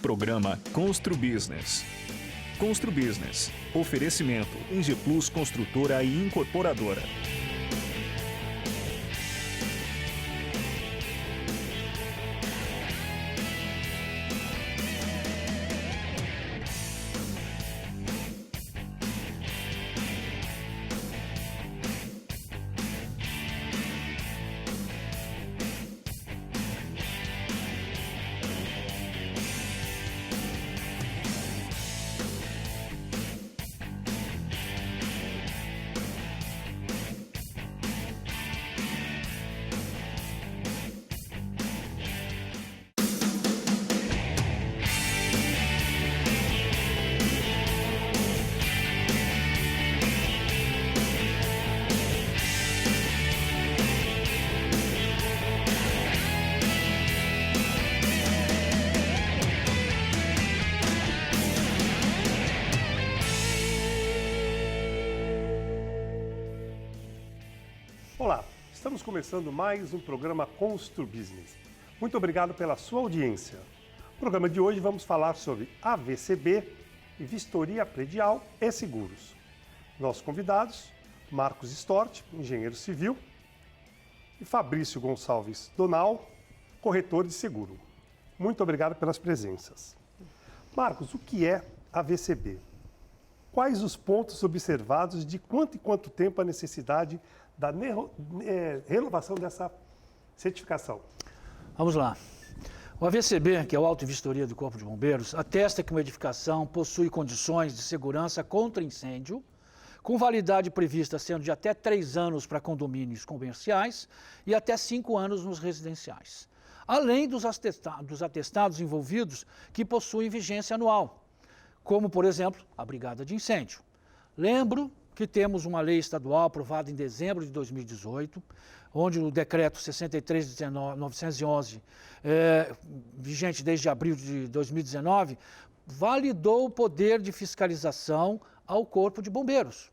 Programa Constru Business. Constru Business. Oferecimento Engie Plus Construtora e Incorporadora. Olá, estamos começando mais um programa Constru Business. Muito obrigado pela sua audiência. No programa de hoje vamos falar sobre AVCB e vistoria predial e seguros. Nossos convidados, Marcos Stort, engenheiro civil, e Fabrício Gonçalves Donal, corretor de seguro. Muito obrigado pelas presenças. Marcos, o que é AVCB? Quais os pontos observados de quanto em quanto tempo a necessidade da renovação dessa certificação? Vamos lá. O AVCB, que é o Auto e Vistoria do Corpo de Bombeiros, atesta que uma edificação possui condições de segurança contra incêndio, com validade prevista sendo de até 3 anos para condomínios comerciais e até 5 anos nos residenciais, além dos atestados envolvidos que possuem vigência anual, como, por exemplo, a Brigada de Incêndio. Lembro que temos uma lei estadual aprovada em dezembro de 2018, onde o decreto 63.911, vigente desde abril de 2019, validou o poder de fiscalização ao Corpo de Bombeiros.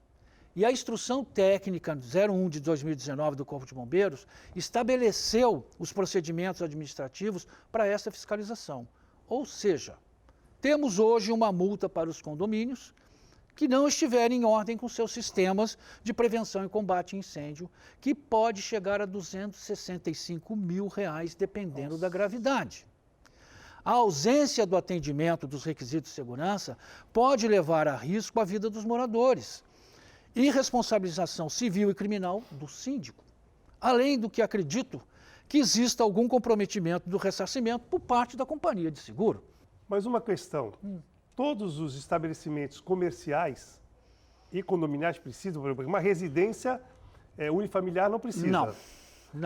E a Instrução Técnica 01 de 2019 do Corpo de Bombeiros estabeleceu os procedimentos administrativos para essa fiscalização. Ou seja, temos hoje uma multa para os condomínios que não estiverem em ordem com seus sistemas de prevenção e combate a incêndio, que pode chegar a R$265 mil, dependendo da gravidade. A ausência do atendimento dos requisitos de segurança pode levar a risco a vida dos moradores e responsabilização civil e criminal do síndico. Além do que acredito que exista algum comprometimento do ressarcimento por parte da companhia de seguro. Mas uma questão, todos os estabelecimentos comerciais e condominiais precisam, por exemplo, uma residência unifamiliar não precisa. Não.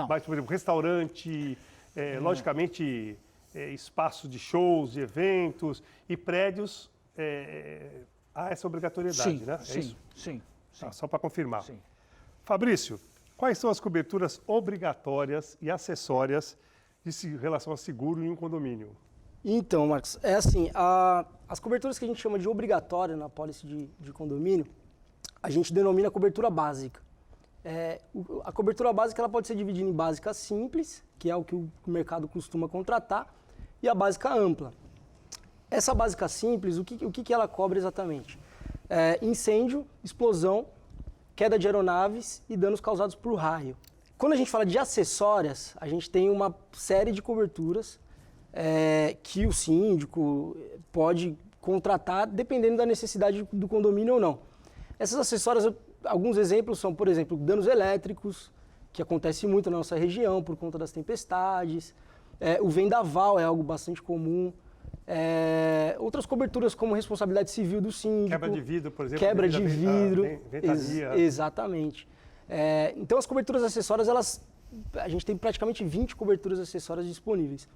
Mas, por exemplo, restaurante, logicamente, espaço de shows, de eventos e prédios, há essa obrigatoriedade, né? É isso? Sim. Só para confirmar. Sim. Fabrício, quais são as coberturas obrigatórias e acessórias em relação a seguro em um condomínio? Então, Marcos, as coberturas que a gente chama de obrigatória na pólice de condomínio, a gente denomina cobertura básica. A cobertura básica ela pode ser dividida em básica simples, que é o que o mercado costuma contratar, e a básica ampla. Essa básica simples, o que ela cobre exatamente? Incêndio, explosão, queda de aeronaves e danos causados por raio. Quando a gente fala de acessórias, a gente tem uma série de coberturas que o síndico pode contratar dependendo da necessidade do condomínio ou não. Essas acessórias, alguns exemplos são, por exemplo, danos elétricos, que acontece muito na nossa região por conta das tempestades, o vendaval é algo bastante comum, outras coberturas como responsabilidade civil do síndico. Quebra de vidro, por exemplo. Quebra de vidro. Ventania. Exatamente. Então as coberturas acessórias, a gente tem praticamente 20 coberturas acessórias disponíveis.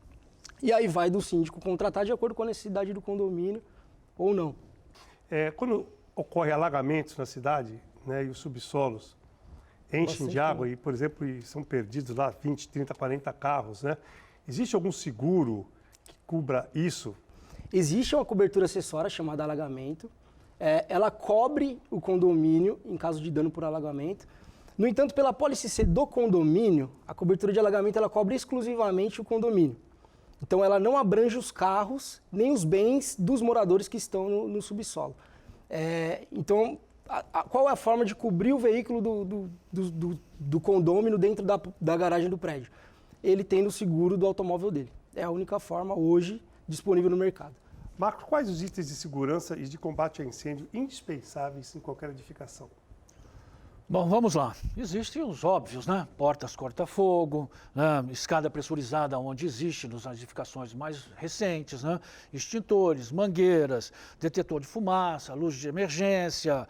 E aí vai do síndico contratar de acordo com a necessidade do condomínio ou não. Quando ocorre alagamentos na cidade, né, e os subsolos enchem de água e, por exemplo, são perdidos lá 20, 30, 40 carros, né? Existe algum seguro que cubra isso? Existe uma cobertura acessória chamada alagamento. Ela cobre o condomínio em caso de dano por alagamento. No entanto, pela pólice C do condomínio, a cobertura de alagamento ela cobre exclusivamente o condomínio. Então ela não abrange os carros nem os bens dos moradores que estão no subsolo. Então, qual é a forma de cobrir o veículo do condômino dentro da garagem do prédio? Ele tendo o seguro do automóvel dele. É a única forma hoje disponível no mercado. Marcos, quais os itens de segurança e de combate a incêndio indispensáveis em qualquer edificação? Bom, vamos lá. Existem os óbvios, né? Portas corta-fogo, né? Escada pressurizada onde existe nas edificações mais recentes, né? Extintores, mangueiras, detetor de fumaça, luz de emergência,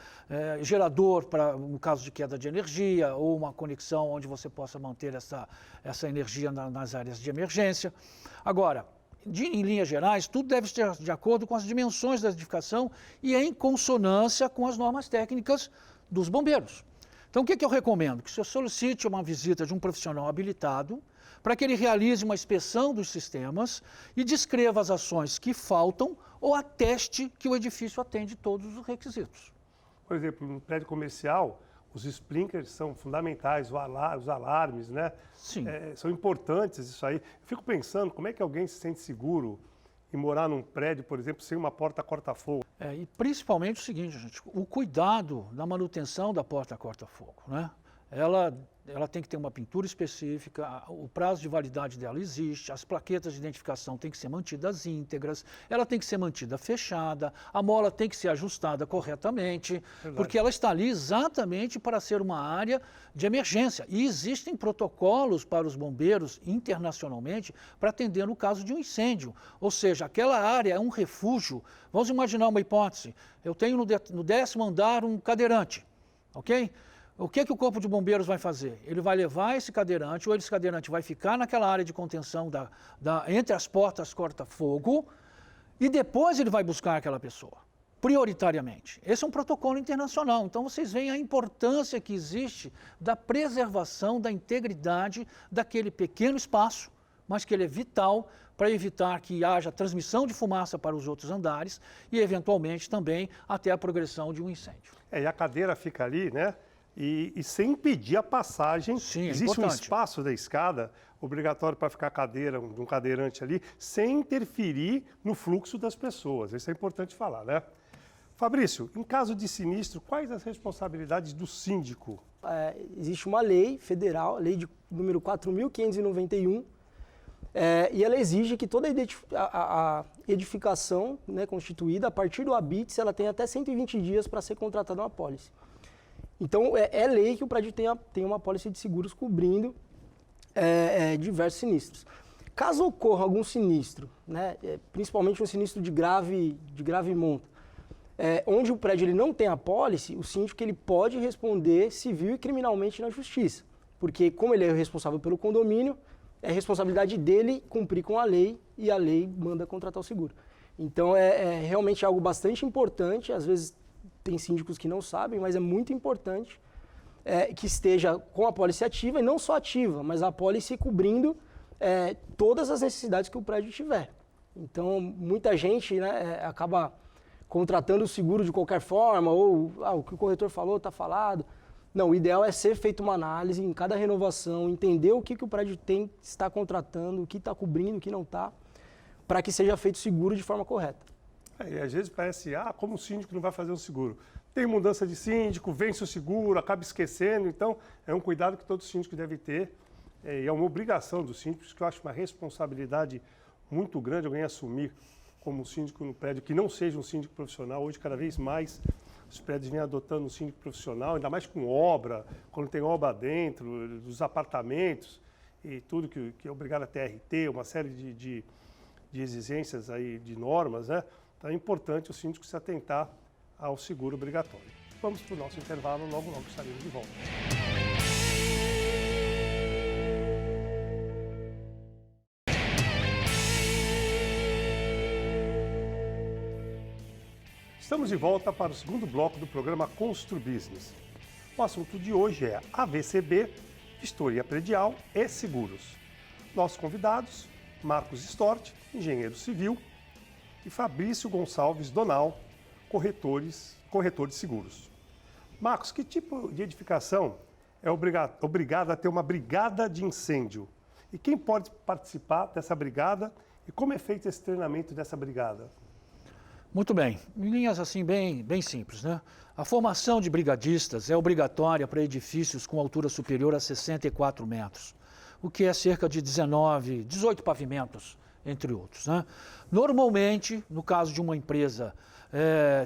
gerador para no caso de queda de energia ou uma conexão onde você possa manter essa energia nas áreas de emergência. Agora, em linhas gerais, tudo deve estar de acordo com as dimensões da edificação e em consonância com as normas técnicas dos bombeiros. Então, o que eu recomendo? Que você solicite uma visita de um profissional habilitado para que ele realize uma inspeção dos sistemas e descreva as ações que faltam ou ateste que o edifício atende todos os requisitos. Por exemplo, no prédio comercial, os sprinklers são fundamentais, os alarmes, né? Sim. São importantes isso aí. Eu fico pensando, como é que alguém se sente seguro em morar num prédio, por exemplo, sem uma porta corta-fogo? E principalmente o seguinte, gente, o cuidado da manutenção da porta corta-fogo, né? Ela tem que ter uma pintura específica, o prazo de validade dela existe, as plaquetas de identificação têm que ser mantidas íntegras, ela tem que ser mantida fechada, a mola tem que ser ajustada corretamente, Verdade. porque ela está ali exatamente para ser uma área de emergência. E existem protocolos para os bombeiros internacionalmente para atender no caso de um incêndio. Ou seja, aquela área é um refúgio. Vamos imaginar uma hipótese. Eu tenho no 10º andar um cadeirante, ok? O que o Corpo de Bombeiros vai fazer? Ele vai levar esse cadeirante, ou esse cadeirante vai ficar naquela área de contenção entre as portas corta-fogo e depois ele vai buscar aquela pessoa, prioritariamente. Esse é um protocolo internacional. Então vocês veem a importância que existe da preservação da integridade daquele pequeno espaço, mas que ele é vital para evitar que haja transmissão de fumaça para os outros andares e, eventualmente, também até a progressão de um incêndio. E a cadeira fica ali, né? E sem impedir a passagem. Sim, existe importante. um espaço da escada obrigatório para ficar a cadeira, de um cadeirante ali, sem interferir no fluxo das pessoas. Isso é importante falar, né? Fabrício, em caso de sinistro, quais as responsabilidades do síndico? Existe uma lei federal, a lei de número 4.591, e ela exige que toda a edificação, né, constituída, a partir do habite, ela tem até 120 dias para ser contratada uma apólice. Então, é lei que o prédio tenha uma apólice de seguros cobrindo diversos sinistros. Caso ocorra algum sinistro, né, principalmente um sinistro de grave monta, onde o prédio ele não tem apólice, o síndico ele pode responder civil e criminalmente na justiça. Porque, como ele é o responsável pelo condomínio, é responsabilidade dele cumprir com a lei e a lei manda contratar o seguro. Então, é realmente algo bastante importante, às vezes tem síndicos que não sabem, mas é muito importante que esteja com a apólice ativa, e não só ativa, mas a apólice cobrindo todas as necessidades que o prédio tiver. Então, muita gente, né, acaba contratando o seguro de qualquer forma, ou o que o corretor falou está falado. Não, o ideal é ser feita uma análise em cada renovação, entender o que o prédio está contratando, o que está cobrindo, o que não está, para que seja feito seguro de forma correta. E às vezes parece, como o síndico não vai fazer o seguro? Tem mudança de síndico, vence o seguro, acaba esquecendo. Então, é um cuidado que todo síndico deve ter. E é uma obrigação dos síndicos, que eu acho uma responsabilidade muito grande alguém assumir como síndico no prédio, que não seja um síndico profissional. Hoje, cada vez mais, os prédios vêm adotando um síndico profissional, ainda mais com obra, quando tem obra dentro, dos apartamentos e tudo que é obrigado a ter RT, uma série de exigências aí, de normas, né? Então é importante o síndico se atentar ao seguro obrigatório. Vamos para o nosso intervalo, logo estaremos de volta. Estamos de volta para o segundo bloco do programa ConstruBusiness. O assunto de hoje é AVCB, Vistoria Predial e Seguros. Nossos convidados, Marcos Stort, engenheiro civil, e Fabrício Gonçalves Donal, corretor de seguros. Marcos, que tipo de edificação é obrigada a ter uma brigada de incêndio? E quem pode participar dessa brigada E como é feito esse treinamento dessa brigada? Muito bem, em linhas assim bem simples, né? A formação de brigadistas é obrigatória para edifícios com altura superior a 64 metros, o que é cerca de 18 pavimentos, entre outros, né? Normalmente, no caso de uma empresa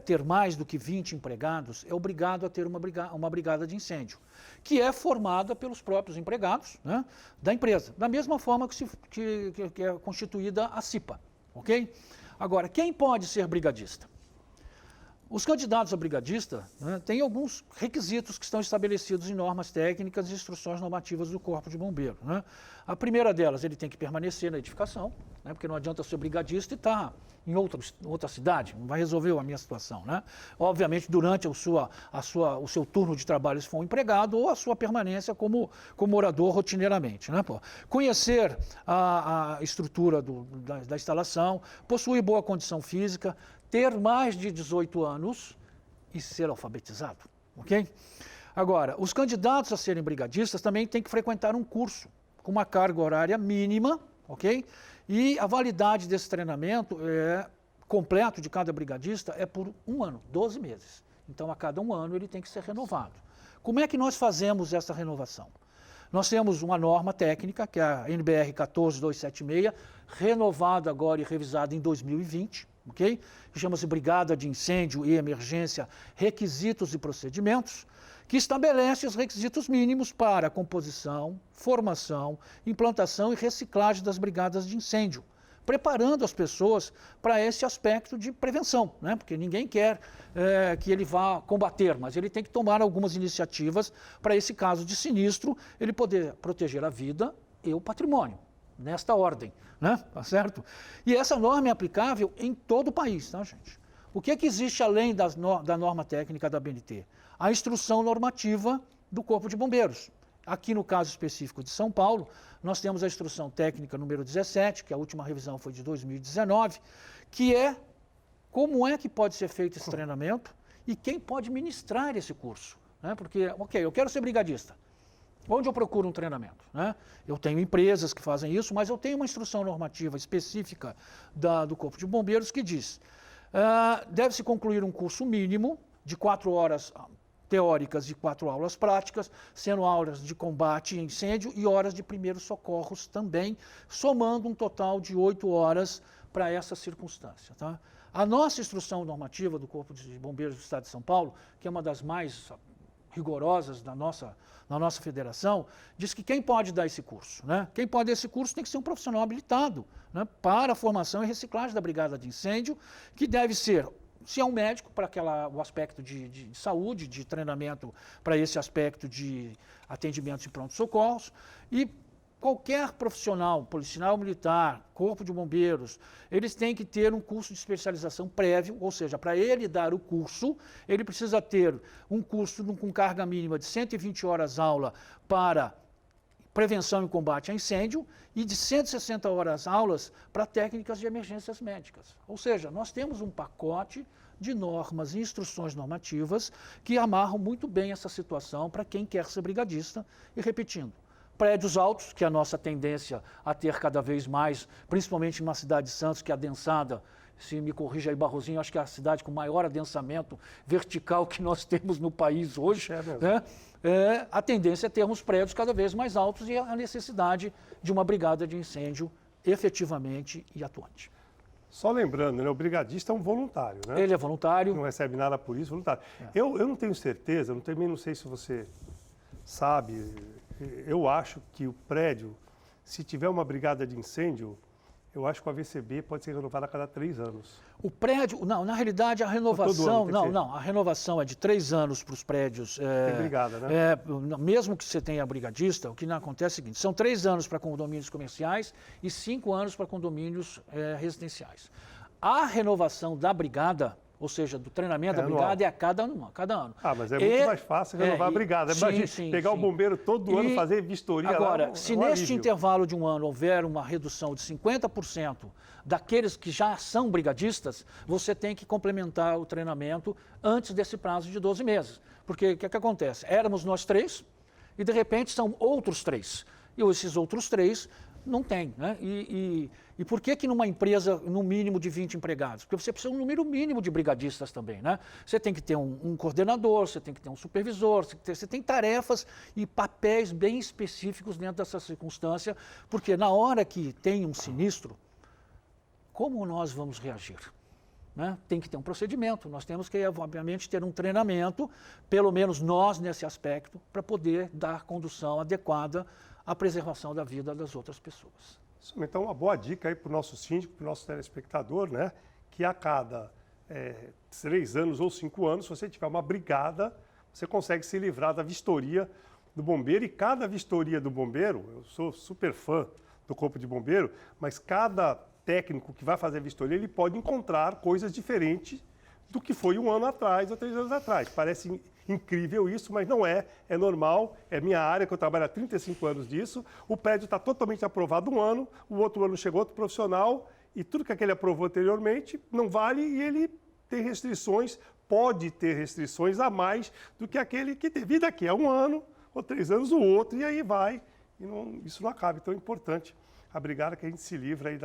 ter mais do que 20 empregados, é obrigado a ter uma brigada de incêndio, que é formada pelos próprios empregados, né, da empresa, da mesma forma que é constituída a CIPA, ok? Agora, quem pode ser brigadista? Os candidatos a brigadista, né, têm alguns requisitos que estão estabelecidos em normas técnicas e instruções normativas do Corpo de Bombeiros, né? A primeira delas, ele tem que permanecer na edificação, né, porque não adianta ser brigadista e estar em outra cidade, não vai resolver a minha situação, né? Obviamente, durante o seu turno de trabalho, se for um empregado, ou a sua permanência como morador rotineiramente, né? Conhecer a estrutura da instalação, possuir boa condição física, ter mais de 18 anos e ser alfabetizado, ok? Agora, os candidatos a serem brigadistas também têm que frequentar um curso com uma carga horária mínima, ok? E a validade desse treinamento completo de cada brigadista é por 1 ano, 12 meses. Então, a cada 1 ano ele tem que ser renovado. Como é que nós fazemos essa renovação? Nós temos uma norma técnica, que é a NBR 14276, renovada agora e revisada em 2020, ok? Chama-se Brigada de Incêndio e Emergência, Requisitos e Procedimentos, que estabelece os requisitos mínimos para a composição, formação, implantação e reciclagem das brigadas de incêndio, preparando as pessoas para esse aspecto de prevenção, né? Porque ninguém quer que ele vá combater, mas ele tem que tomar algumas iniciativas para esse caso de sinistro, ele poder proteger a vida e o patrimônio, nesta ordem, né? Tá certo? E essa norma é aplicável em todo o país, tá, gente? O que é que existe além da norma técnica da ABNT? A instrução normativa do Corpo de Bombeiros. Aqui no caso específico de São Paulo, nós temos a instrução técnica número 17, que a última revisão foi de 2019, que é como é que pode ser feito esse treinamento e quem pode ministrar esse curso, né? Porque, ok, eu quero ser brigadista. Onde eu procuro um treinamento, né? Eu tenho empresas que fazem isso, mas eu tenho uma instrução normativa específica do Corpo de Bombeiros que diz: deve-se concluir um curso mínimo de 4 horas teóricas e 4 aulas práticas, sendo aulas de combate a incêndio e horas de primeiros socorros também, somando um total de 8 horas para essa circunstância, tá? A nossa instrução normativa do Corpo de Bombeiros do Estado de São Paulo, que é uma das mais rigorosas na nossa federação, diz que quem pode dar esse curso, né? Quem pode dar esse curso tem que ser um profissional habilitado, né, para a formação e reciclagem da brigada de incêndio, que deve ser, se é um médico, para o aspecto de saúde, de treinamento para esse aspecto de atendimentos e pronto-socorros, e qualquer profissional, policial militar, Corpo de Bombeiros, eles têm que ter um curso de especialização prévio, ou seja, para ele dar o curso, ele precisa ter um curso com carga mínima de 120 horas aula para prevenção e combate a incêndio e de 160 horas aulas para técnicas de emergências médicas. Ou seja, nós temos um pacote de normas e instruções normativas que amarram muito bem essa situação para quem quer ser brigadista. E repetindo, prédios altos, que é a nossa tendência a ter cada vez mais, principalmente em uma cidade de Santos, que é adensada, se me corrija aí, Barrozinho, acho que é a cidade com maior adensamento vertical que nós temos no país hoje, né? A tendência é termos prédios cada vez mais altos e a necessidade de uma brigada de incêndio efetivamente e atuante. Só lembrando, né, o brigadista é um voluntário, né? Ele é voluntário. Não recebe nada por isso, voluntário. Eu não tenho certeza, também não sei se você sabe, eu acho que o prédio, se tiver uma brigada de incêndio, eu acho que o AVCB pode ser renovado a cada 3 anos. O prédio, não, na realidade a renovação, a renovação é de 3 anos para os prédios. Tem brigada, né? Mesmo que você tenha brigadista, o que não acontece é o seguinte, são 3 anos para condomínios comerciais e 5 anos para condomínios residenciais. A renovação da brigada, ou seja, do treinamento da brigada, é a cada ano. Ah, mas é muito mais fácil renovar a brigada. Imagina pegar o bombeiro todo ano, fazer vistoria agora, lá. Se neste intervalo de 1 ano houver uma redução de 50% daqueles que já são brigadistas, você tem que complementar o treinamento antes desse prazo de 12 meses. Porque o que acontece? Éramos nós 3 e, de repente, são outros 3. E esses outros 3 Não tem, né? E por que numa empresa, no mínimo de 20 empregados? Porque você precisa de um número mínimo de brigadistas também, né? Você tem que ter um coordenador, você tem que ter um supervisor, você tem tarefas e papéis bem específicos dentro dessa circunstância, porque na hora que tem um sinistro, como nós vamos reagir? Né? Tem que ter um procedimento, nós temos que, obviamente, ter um treinamento, pelo menos nós nesse aspecto, para poder dar condução adequada à preservação da vida das outras pessoas. Então, uma boa dica aí para o nosso síndico, para o nosso telespectador, né? Que a cada 3 anos ou 5 anos, se você tiver uma brigada, você consegue se livrar da vistoria do bombeiro, e cada vistoria do bombeiro, eu sou super fã do Corpo de Bombeiro, mas cada técnico que vai fazer a vistoria, ele pode encontrar coisas diferentes do que foi 1 ano atrás ou 3 anos atrás. Parece incrível isso, mas não é. É normal, é minha área, que eu trabalho há 35 anos disso. O prédio está totalmente aprovado 1 ano, o outro ano chegou outro profissional, e tudo que aquele aprovou anteriormente não vale, e ele tem restrições, pode ter restrições a mais do que aquele que teve daqui a 1 ano ou 3 anos o outro, e aí vai. Isso não acaba. Então é importante a brigada que a gente se livra aí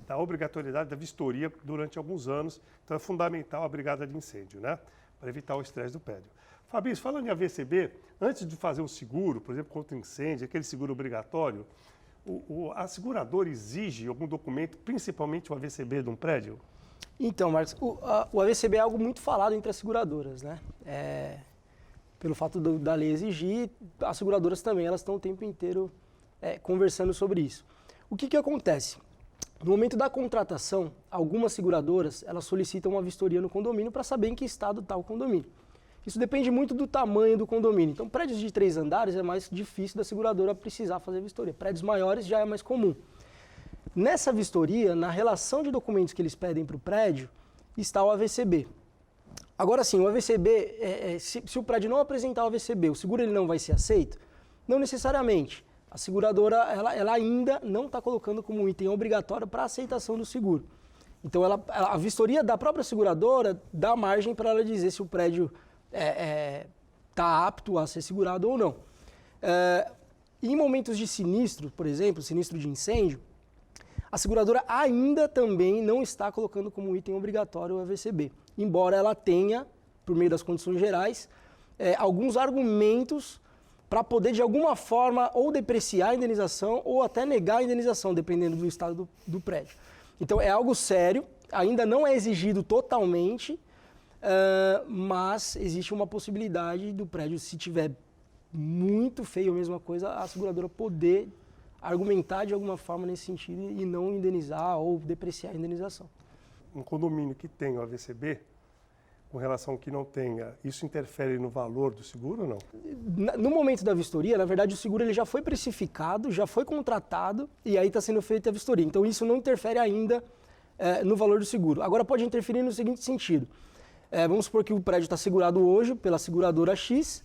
da obrigatoriedade da vistoria durante alguns anos. Então é fundamental a brigada de incêndio, né? Para evitar o estresse do prédio. Fabrício, falando em AVCB, antes de fazer um seguro, por exemplo, contra incêndio, aquele seguro obrigatório, a seguradora exige algum documento, principalmente o AVCB de um prédio? Então, Marcos, o AVCB é algo muito falado entre as seguradoras, né? Pelo fato da lei exigir, as seguradoras também, elas estão o tempo inteiro conversando sobre isso. O que acontece? No momento da contratação, algumas seguradoras, elas solicitam uma vistoria no condomínio para saber em que estado está o condomínio. Isso depende muito do tamanho do condomínio. Então, prédios de 3 andares é mais difícil da seguradora precisar fazer vistoria. Prédios maiores já é mais comum. Nessa vistoria, na relação de documentos que eles pedem para o prédio, está o AVCB. Agora sim, o AVCB, se o prédio não apresentar o AVCB, o seguro ele não vai ser aceito? Não necessariamente. A seguradora ela ainda não está colocando como um item obrigatório para a aceitação do seguro. Então, a vistoria da própria seguradora dá margem para ela dizer se o prédio está apto a ser segurado ou não. Em momentos de sinistro, por exemplo, sinistro de incêndio, a seguradora ainda também não está colocando como item obrigatório o AVCB, embora ela tenha, por meio das condições gerais, alguns argumentos para poder, de alguma forma, ou depreciar a indenização ou até negar a indenização, dependendo do estado do prédio. Então, é algo sério, ainda não é exigido totalmente, mas existe uma possibilidade do prédio, se tiver muito feio a mesma coisa, a seguradora poder argumentar de alguma forma nesse sentido e não indenizar ou depreciar a indenização. Um condomínio que tem o AVCB, com relação ao que não tenha, isso interfere no valor do seguro ou não? No momento da vistoria, na verdade, o seguro ele já foi precificado, já foi contratado e aí está sendo feita a vistoria. Então, isso não interfere ainda no valor do seguro. Agora, pode interferir no seguinte sentido. Vamos supor que o prédio está segurado hoje pela seguradora X.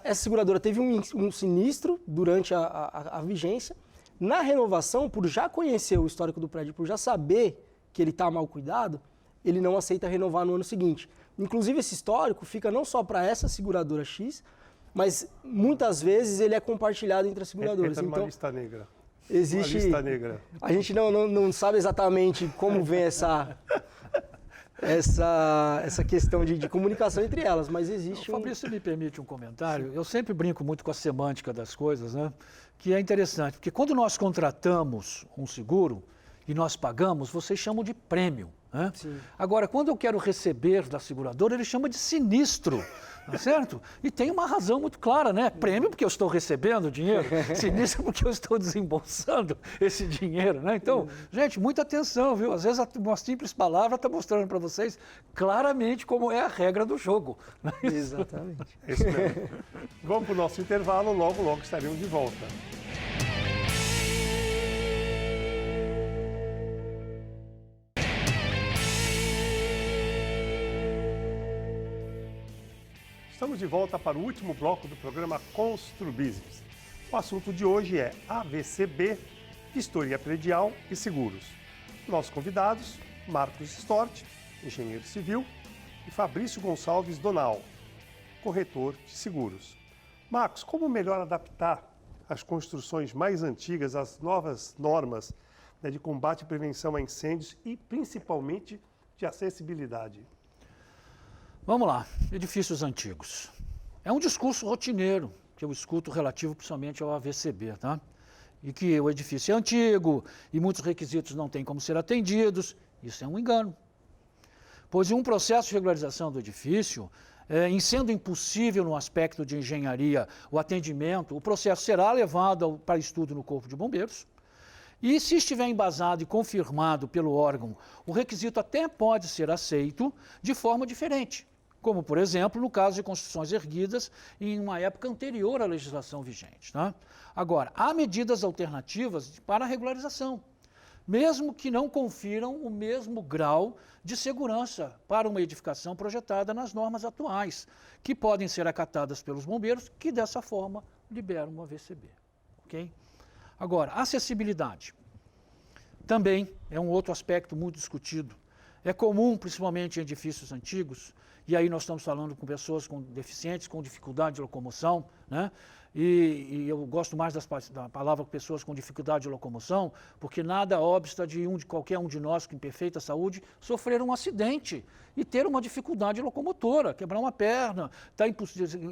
Essa seguradora teve um sinistro durante a vigência. Na renovação, por já conhecer o histórico do prédio, por já saber que ele está mal cuidado, ele não aceita renovar no ano seguinte. Inclusive, esse histórico fica não só para essa seguradora X, mas muitas vezes ele é compartilhado entre as seguradoras. Entra numa lista negra. Existe. Uma lista negra. A gente não sabe exatamente como vem essa questão de comunicação entre elas, mas existe Fabrício, me permite um comentário? Sim. Eu sempre brinco muito com a semântica das coisas, né? Que é interessante, porque quando nós contratamos um seguro e nós pagamos, vocês chamam de prêmio. Né? Agora, quando eu quero receber da seguradora, ele chama de sinistro, tá certo? E tem uma razão muito clara, né? Prêmio porque eu estou recebendo dinheiro, sinistro porque eu estou desembolsando esse dinheiro, né? Então, gente, muita atenção, viu? Às vezes uma simples palavra está mostrando para vocês claramente como é a regra do jogo. Não é isso? Exatamente. É isso mesmo. Vamos para o nosso intervalo, logo estaremos de volta. Estamos de volta para o último bloco do programa Construbusiness. O assunto de hoje é AVCB, vistoria predial e seguros. Nossos convidados, Marcos Stort, engenheiro civil, e Fabrício Gonçalves Donal, corretor de seguros. Marcos, como melhor adaptar as construções mais antigas, as novas normas, né, de combate e prevenção a incêndios e principalmente de acessibilidade? Vamos lá, edifícios antigos. É um discurso rotineiro que eu escuto relativo principalmente ao AVCB, tá? E que o edifício é antigo e muitos requisitos não têm como ser atendidos. Isso é um engano. Pois em um processo de regularização do edifício, em sendo impossível no aspecto de engenharia o atendimento, o processo será levado para estudo no Corpo de Bombeiros. E se estiver embasado e confirmado pelo órgão, o requisito até pode ser aceito de forma diferente, como, por exemplo, no caso de construções erguidas em uma época anterior à legislação vigente. Tá? Agora, há medidas alternativas para a regularização, mesmo que não confiram o mesmo grau de segurança para uma edificação projetada nas normas atuais, que podem ser acatadas pelos bombeiros, que dessa forma liberam uma AVCB. Okay? Agora, acessibilidade também é um outro aspecto muito discutido. É comum, principalmente em edifícios antigos, e aí nós estamos falando com pessoas com deficientes, com dificuldade de locomoção, né? E eu gosto mais da palavra pessoas com dificuldade de locomoção, porque nada obsta de qualquer um de nós com perfeita saúde sofrer um acidente e ter uma dificuldade locomotora, quebrar uma perna,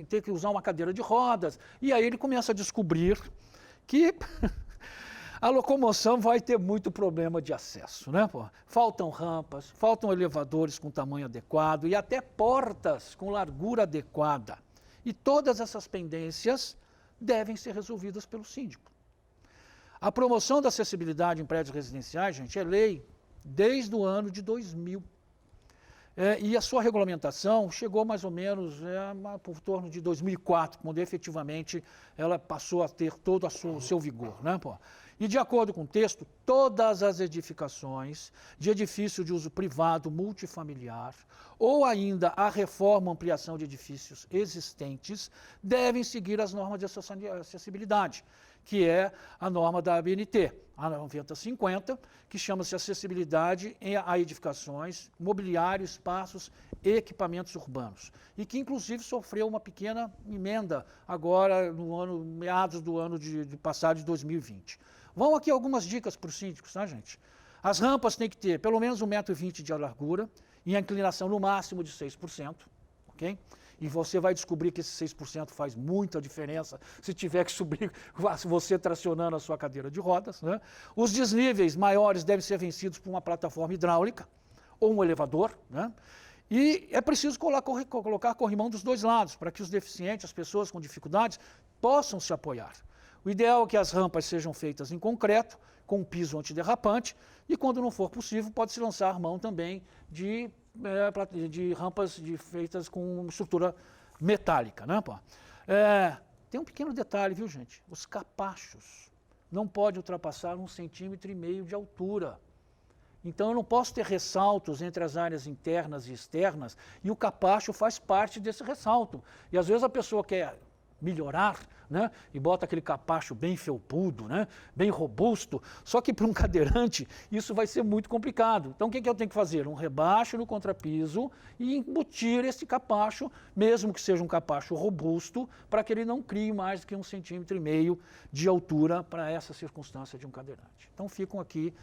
ter que usar uma cadeira de rodas. E aí ele começa a descobrir que a locomoção vai ter muito problema de acesso, né? Pô? Faltam rampas, faltam elevadores com tamanho adequado e até portas com largura adequada. E todas essas pendências devem ser resolvidas pelo síndico. A promoção da acessibilidade em prédios residenciais, gente, é lei desde o ano de 2000. E a sua regulamentação chegou mais ou menos por torno de 2004, quando efetivamente ela passou a ter todo o seu vigor, né, pô? E de acordo com o texto, todas as edificações de edifício de uso privado multifamiliar ou ainda a reforma ou ampliação de edifícios existentes devem seguir as normas de acessibilidade, que é a norma da ABNT, a 9050, que chama-se acessibilidade a edificações, mobiliário, espaços e equipamentos urbanos, e que inclusive sofreu uma pequena emenda agora no meados do ano de passado de 2020. Vão aqui algumas dicas para os síndicos, tá, gente? As rampas têm que ter pelo menos 1,20 m de largura e a inclinação no máximo de 6%, ok? E você vai descobrir que esse 6% faz muita diferença se tiver que subir você tracionando a sua cadeira de rodas, né? Os desníveis maiores devem ser vencidos por uma plataforma hidráulica ou um elevador, né? E é preciso colocar corrimão dos dois lados, para que os deficientes, as pessoas com dificuldades, possam se apoiar. O ideal é que as rampas sejam feitas em concreto, com um piso antiderrapante, e quando não for possível, pode-se lançar mão também de rampas feitas com estrutura metálica, né, pô? Tem um pequeno detalhe, viu, gente? Os capachos não podem ultrapassar 1,5 cm de altura. Então eu não posso ter ressaltos entre as áreas internas e externas, e o capacho faz parte desse ressalto. E às vezes a pessoa quer melhorar, né, e bota aquele capacho bem felpudo, né, bem robusto, só que para um cadeirante isso vai ser muito complicado. Então o que eu tenho que fazer? Um rebaixo no contrapiso e embutir esse capacho, mesmo que seja um capacho robusto, para que ele não crie mais do que 1,5 cm de altura para essa circunstância de um cadeirante. Então ficam aqui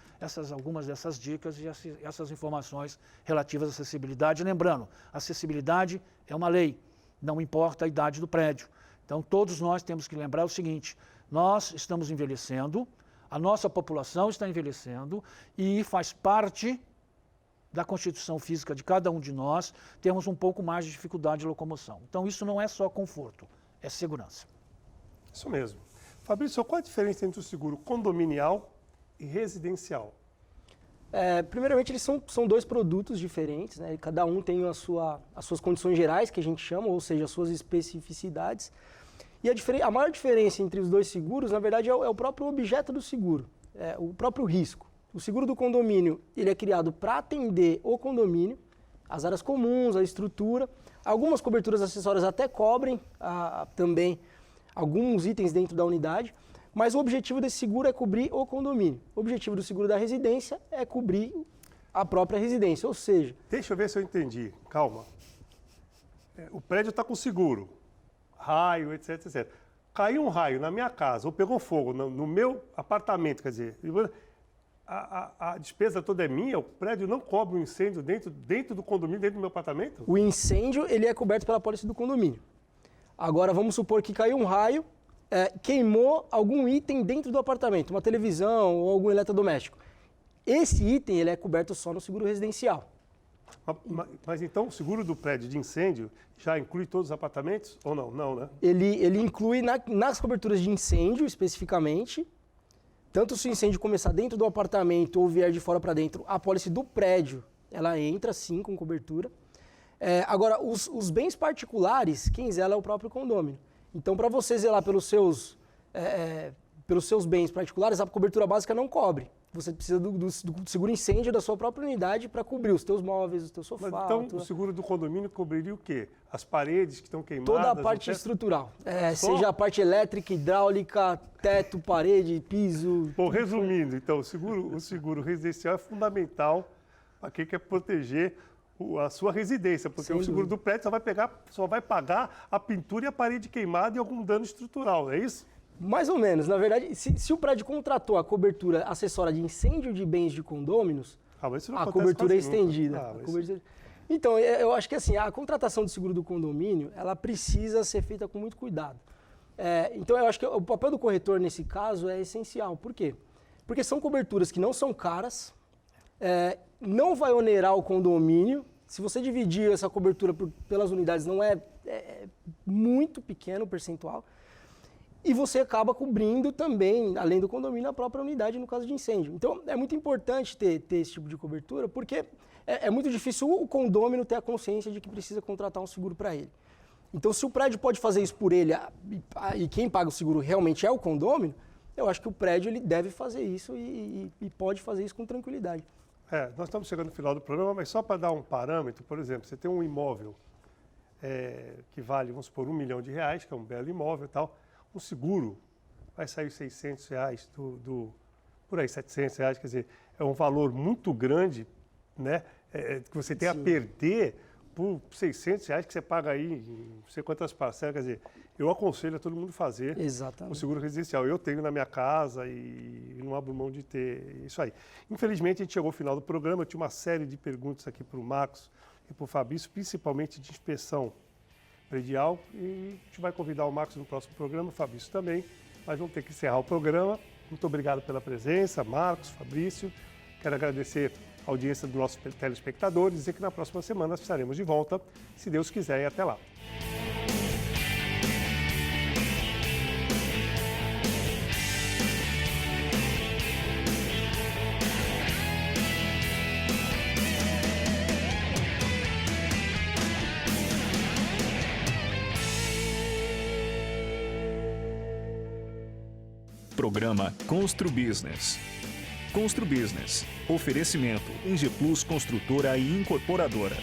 algumas dessas dicas e essas informações relativas à acessibilidade. Lembrando, acessibilidade é uma lei, não importa a idade do prédio. Então, todos nós temos que lembrar o seguinte: nós estamos envelhecendo, a nossa população está envelhecendo e faz parte da constituição física de cada um de nós termos um pouco mais de dificuldade de locomoção. Então, isso não é só conforto, é segurança. Isso mesmo. Fabrício, qual a diferença entre o seguro condominial e residencial? Primeiramente, eles são dois produtos diferentes, né? Cada um tem as suas condições gerais, que a gente chama, ou seja, as suas especificidades. E a maior diferença entre os dois seguros, na verdade, é o próprio objeto do seguro, o próprio risco. O seguro do condomínio, ele é criado para atender o condomínio, as áreas comuns, a estrutura. Algumas coberturas acessórias até cobrem também alguns itens dentro da unidade, mas o objetivo desse seguro é cobrir o condomínio. O objetivo do seguro da residência é cobrir a própria residência, ou seja... Deixa eu ver se eu entendi, calma. O prédio está com seguro, raio, etc, etc. caiu um raio na minha casa ou pegou fogo no meu apartamento, quer dizer, a despesa toda é minha, o prédio não cobre um incêndio dentro do condomínio, dentro do meu apartamento? O incêndio, ele é coberto pela apólice do condomínio. Agora, vamos supor que caiu um raio, queimou algum item dentro do apartamento, uma televisão ou algum eletrodoméstico. Esse item, ele é coberto só no seguro residencial. Mas então o seguro do prédio de incêndio já inclui todos os apartamentos ou não? Não, né? Ele inclui nas coberturas de incêndio, especificamente, tanto se o incêndio começar dentro do apartamento ou vier de fora para dentro, a apólice do prédio, ela entra sim com cobertura. Agora, os bens particulares, quem zela é o próprio condômino. Então, para você zelar pelos seus bens particulares, a cobertura básica não cobre. Você precisa do seguro incêndio da sua própria unidade para cobrir os teus móveis, os teus sofás. Então, o seguro do condomínio cobriria o quê? As paredes que estão queimadas? Toda a parte estrutural. Seja a parte elétrica, hidráulica, teto, parede, piso. Bom, resumindo, então, o seguro residencial é fundamental para quem quer proteger a sua residência, porque o seguro do prédio só vai pagar a pintura e a parede queimada e algum dano estrutural, é isso? Mais ou menos. Na verdade, se o prédio contratou a cobertura acessória de incêndio de bens de condôminos, a cobertura é estendida. Então, eu acho que assim, a contratação de seguro do condomínio, ela precisa ser feita com muito cuidado. Então, eu acho que o papel do corretor nesse caso é essencial. Por quê? Porque são coberturas que não são caras, não vai onerar o condomínio. Se você dividir essa cobertura pelas unidades, não é muito pequeno o percentual. E você acaba cobrindo também, além do condomínio, a própria unidade no caso de incêndio. Então, é muito importante ter esse tipo de cobertura, porque é muito difícil o condômino ter a consciência de que precisa contratar um seguro para ele. Então, se o prédio pode fazer isso por ele e quem paga o seguro realmente é o condômino, eu acho que o prédio ele deve fazer isso e pode fazer isso com tranquilidade. Nós estamos chegando no final do programa, mas só para dar um parâmetro, por exemplo, você tem um imóvel que vale, vamos supor, R$1 milhão, que é um belo imóvel e tal. O seguro vai sair R$600, por aí, R$700, quer dizer, é um valor muito grande, né, que você tem a perder por R$600 que você paga aí em não sei quantas parcelas, quer dizer, eu aconselho a todo mundo fazer o seguro residencial. Eu tenho na minha casa e não abro mão de ter isso aí. Infelizmente, a gente chegou ao final do programa, eu tinha uma série de perguntas aqui para o Marcos e para o Fabrício, principalmente de inspeção predial, e a gente vai convidar o Marcos no próximo programa, o Fabrício também, mas vamos ter que encerrar o programa. Muito obrigado pela presença, Marcos, Fabrício. Quero agradecer a audiência dos nossos telespectadores e dizer que na próxima semana nós estaremos de volta, se Deus quiser, e até lá. Programa Constru Business. Constru Business. Oferecimento Ingeplus Construtora e Incorporadora.